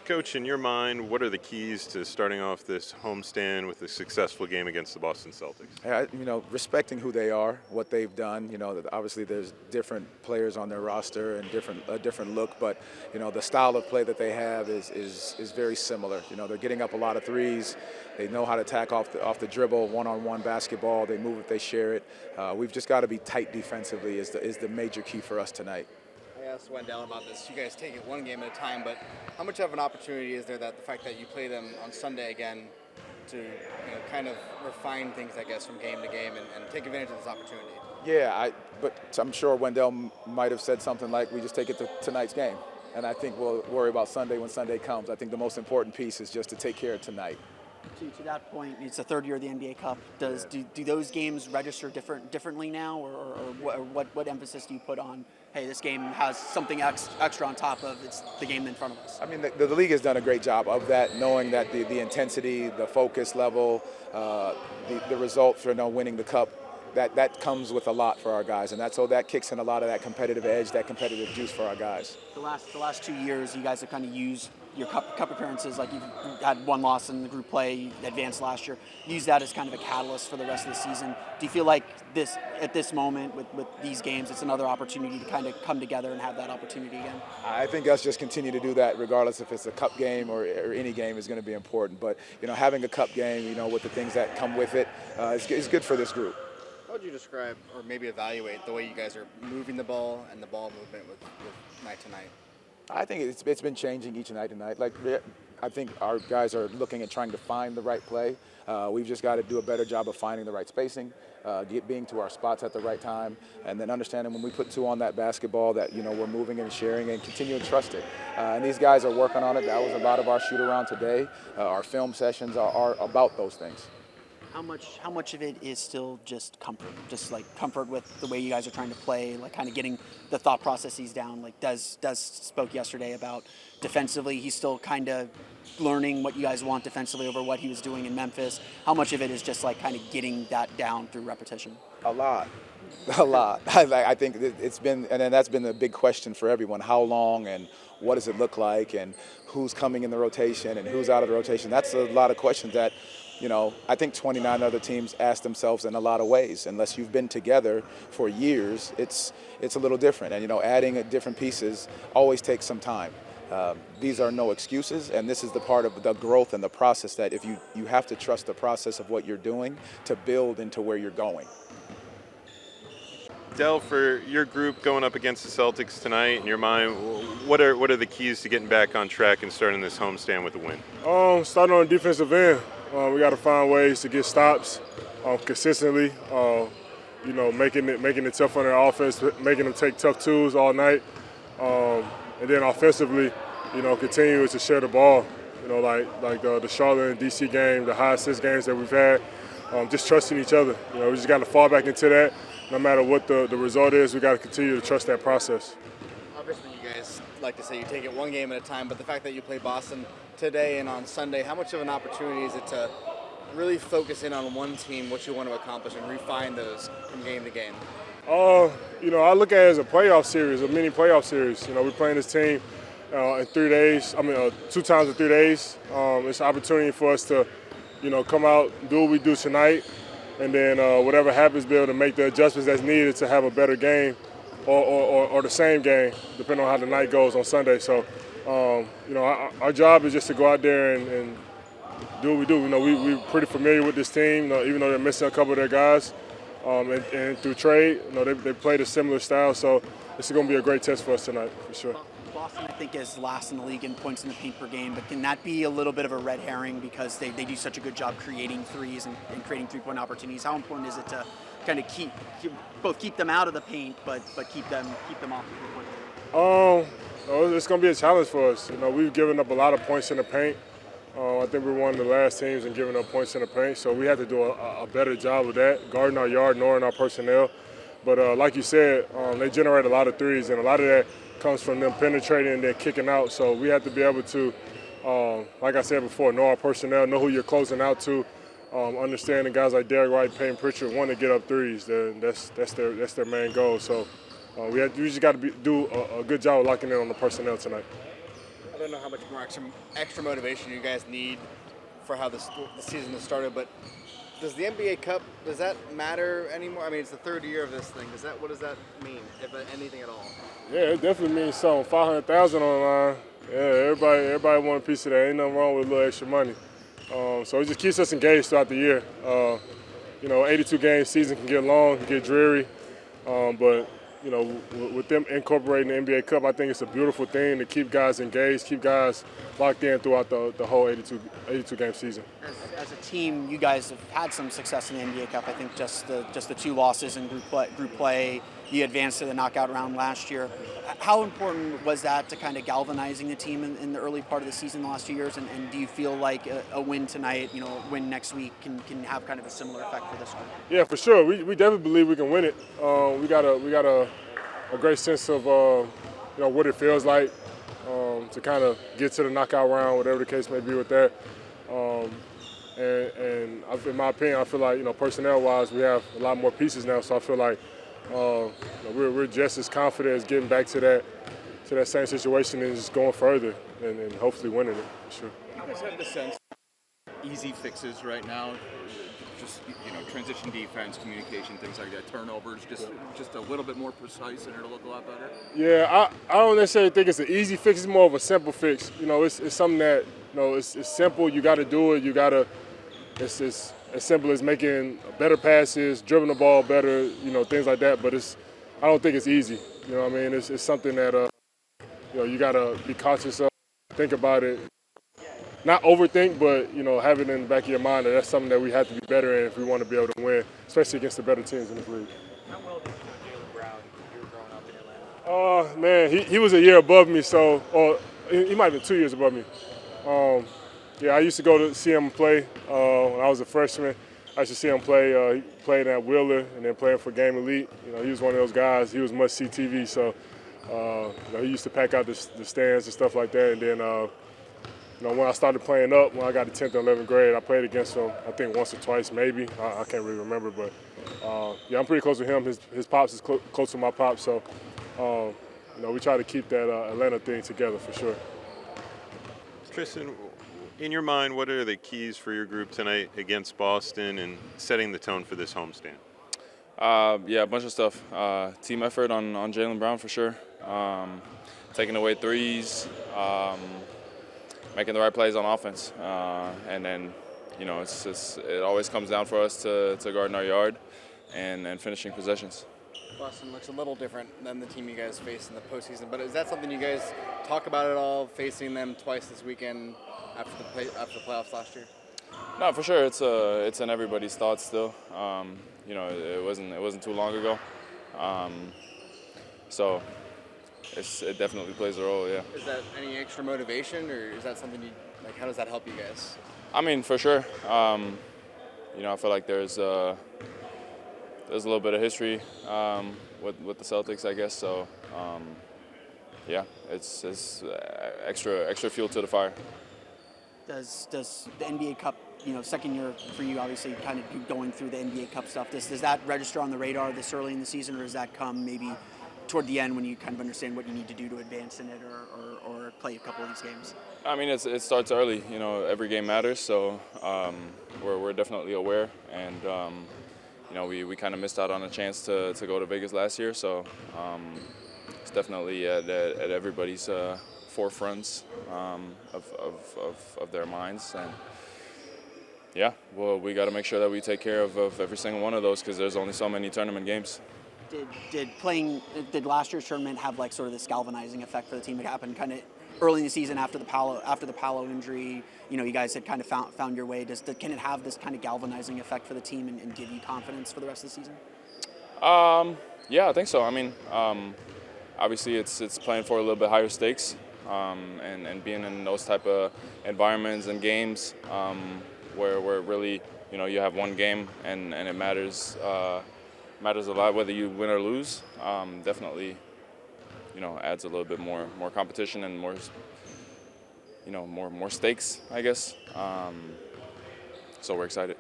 Coach, in your mind, what are the keys to starting off this homestand with a successful game against the Boston Celtics? Respecting who they are, what they've done. Obviously there's different players on their roster and a different look, but the style of play that they have is very similar. They're getting up a lot of threes. They know how to attack off the dribble, one-on-one basketball. They move it, they share it. We've just got to be tight defensively is the major key for us tonight. I asked Wendell about this. You guys take it one game at a time, but how much of an opportunity is there that the fact that you play them on Sunday again to kind of refine things, I guess, from game to game and take advantage of this opportunity? Yeah, but I'm sure Wendell might have said something like, we just take it to tonight's game. And I think we'll worry about Sunday when Sunday comes. I think the most important piece is just to take care of tonight. To that point, it's the third year of the NBA Cup. Do those games register differently now, or what emphasis do you put on? Hey, this game has something extra on top of it's the game in front of us. I mean, the league has done a great job of that, knowing that the intensity, the focus level, the result for winning the cup, that comes with a lot for our guys, and so that kicks in a lot of that competitive edge, that competitive juice for our guys. The last 2 years, you guys have kind of used your cup appearances, like you've had one loss in the group play, you advanced last year, use that as kind of a catalyst for the rest of the season. Do you feel like at this moment with these games, it's another opportunity to kind of come together and have that opportunity again? I think us just continue to do that regardless if it's a cup game or any game is going to be important. But, having a cup game, with the things that come with it, is good for this group. How would you describe or maybe evaluate the way you guys are moving the ball and the ball movement with night to night? I think it's been changing each night to night. I think our guys are looking at trying to find the right play. We've just got to do a better job of finding the right spacing, being to our spots at the right time, and then understanding when we put two on that basketball that we're moving and sharing and continue to trust it. And these guys are working on it. That was a lot of our shoot around today. Our film sessions are about those things. How much of it is still just comfort? Just like comfort with the way you guys are trying to play, like kind of getting the thought processes down. Like Des spoke yesterday about defensively, he's still kind of learning what you guys want defensively over what he was doing in Memphis. How much of it is just like kind of getting that down through repetition? A lot. I think it's been, and then that's been the big question for everyone. How long and what does it look like and who's coming in the rotation and who's out of the rotation? That's a lot of questions that I think 29 other teams ask themselves in a lot of ways. Unless you've been together for years, it's a little different. And, adding different pieces always takes some time. These are no excuses, and this is the part of the growth and the process that if you have to trust the process of what you're doing to build into where you're going. Del, for your group going up against the Celtics tonight, in your mind, what are the keys to getting back on track and starting this homestand with a win? Starting on the defensive end. We got to find ways to get stops consistently. Making it tough on their offense, making them take tough twos all night, and then offensively, continue to share the ball. Like the Charlotte and DC game, the high assist games that we've had. Just trusting each other. We just got to fall back into that. No matter what the result is, we got to continue to trust that process. Obviously, you guys like to say you take it one game at a time, but the fact that you play Boston today and on Sunday, how much of an opportunity is it to really focus in on one team, what you want to accomplish, and refine those from game to game? I look at it as a playoff series, a mini playoff series. We're playing this team in 3 days. 2 times in 3 days. It's an opportunity for us to, come out, do what we do tonight, and then whatever happens, be able to make the adjustments that's needed to have a better game or the same game, depending on how the night goes on Sunday. So, our job is just to go out there and do what we do. We're pretty familiar with this team, even though they're missing a couple of their guys. And through trade, they played a similar style, so this is going to be a great test for us tonight, for sure. Boston, I think, is last in the league in points in the paint per game, but can that be a little bit of a red herring because they do such a good job creating threes and creating three-point opportunities? How important is it to kind of keep them out of the paint, but keep them off the three-point? It's going to be a challenge for us. We've given up a lot of points in the paint. I think we're one of the last teams in giving up points in the paint, so we have to do a better job of that, guarding our yard, knowing our personnel. But like you said, they generate a lot of threes, and a lot of that comes from them penetrating and then kicking out. So we have to be able to, like I said before, know our personnel, know who you're closing out to, understanding guys like Derrick White, Payton Pritchard want to get up threes. That's their main goal. So we just got to do a good job of locking in on the personnel tonight. Are don't know how much more extra motivation you guys need for how the season has started, but does the NBA Cup, does that matter anymore? I mean, it's the third year of this thing. What does that mean, if anything at all? Yeah, it definitely means something. 500,000 on the line. Yeah, everybody want a piece of that. Ain't nothing wrong with a little extra money. So it just keeps us engaged throughout the year. 82-game season can get long, can get dreary, but with them incorporating the NBA Cup, I think it's a beautiful thing to keep guys engaged, keep guys locked in throughout the whole 82-game season. As a team, you guys have had some success in the NBA Cup. I think just the 2 losses in group play. You advanced to the knockout round last year. How important was that to kind of galvanizing the team in the early part of the season the last 2 years? And do you feel like a win tonight, a win next week can have kind of a similar effect for this one? Yeah, for sure. We definitely believe we can win it. We got a great sense of what it feels like to kind of get to the knockout round, whatever the case may be with that. And in my opinion, I feel like personnel-wise, we have a lot more pieces now. So I feel like we're just as confident as getting back to that same situation and just going further and hopefully winning it. For sure. You guys have the sense easy fixes right now, just transition defense, communication, things like that, turnovers, just a little bit more precise and it'll look a lot better? Yeah, I don't necessarily think it's an easy fix. It's more of a simple fix. It's something that it's simple. You got to do it. It's as simple as making better passes, dribbling the ball better, things like that. But I don't think it's easy. You know what I mean? It's something that you got to be conscious of, think about it. Not overthink, but have it in the back of your mind that that's something that we have to be better in if we want to be able to win, especially against the better teams in this league. How well did you know Jaylen Brown when you were growing up in Atlanta? Man, he was a year above me, or he might have been 2 years above me. I used to go to see him play when I was a freshman. I used to see him play. He played at Wheeler and then playing for Game Elite. He was one of those guys. He was must-see TV, so he used to pack out the stands and stuff like that. And then when I started playing up, when I got to 10th and 11th grade, I played against him, I think once or twice maybe. I can't really remember, but I'm pretty close with him. His pops is close to my pops, so we try to keep that Atlanta thing together for sure. Tristan, in your mind, what are the keys for your group tonight against Boston and setting the tone for this homestand? A bunch of stuff. Team effort on Jaylen Brown for sure. Taking away threes, making the right plays on offense, and then it always comes down for us to guard in our yard and finishing possessions. Boston looks a little different than the team you guys faced in the postseason, but is that something you guys talk about at all, facing them twice this weekend after the playoffs last year? No, for sure. It's in everybody's thoughts still. It wasn't too long ago, so it definitely plays a role. Yeah. Is that any extra motivation, or is that something how does that help you guys? I mean, for sure. I feel like there's a little bit of history with the Celtics, I guess. So, it's extra fuel to the fire. Does the NBA Cup, second year for you, obviously, kind of going through the NBA Cup stuff, does that register on the radar this early in the season, or does that come maybe toward the end when you kind of understand what you need to do to advance in it or play a couple of these games? I mean, it starts early. Every game matters, so we're definitely aware, and we kind of missed out on a chance to go to Vegas last year, so it's definitely at everybody's forefronts of their minds, and we got to make sure that we take care of every single one of those because there's only so many tournament games. Did last year's tournament have sort of this galvanizing effect for the team? It happened kind of early in the season after the Paolo injury. You guys had kind of found your way. Can it have this kind of galvanizing effect for the team and give you confidence for the rest of the season? I think so. I mean, obviously it's playing for a little bit higher stakes, and being in those type of environments and games where really you have one game and it matters a lot whether you win or lose. Definitely adds a little bit more competition and more more stakes, I guess. So we're excited.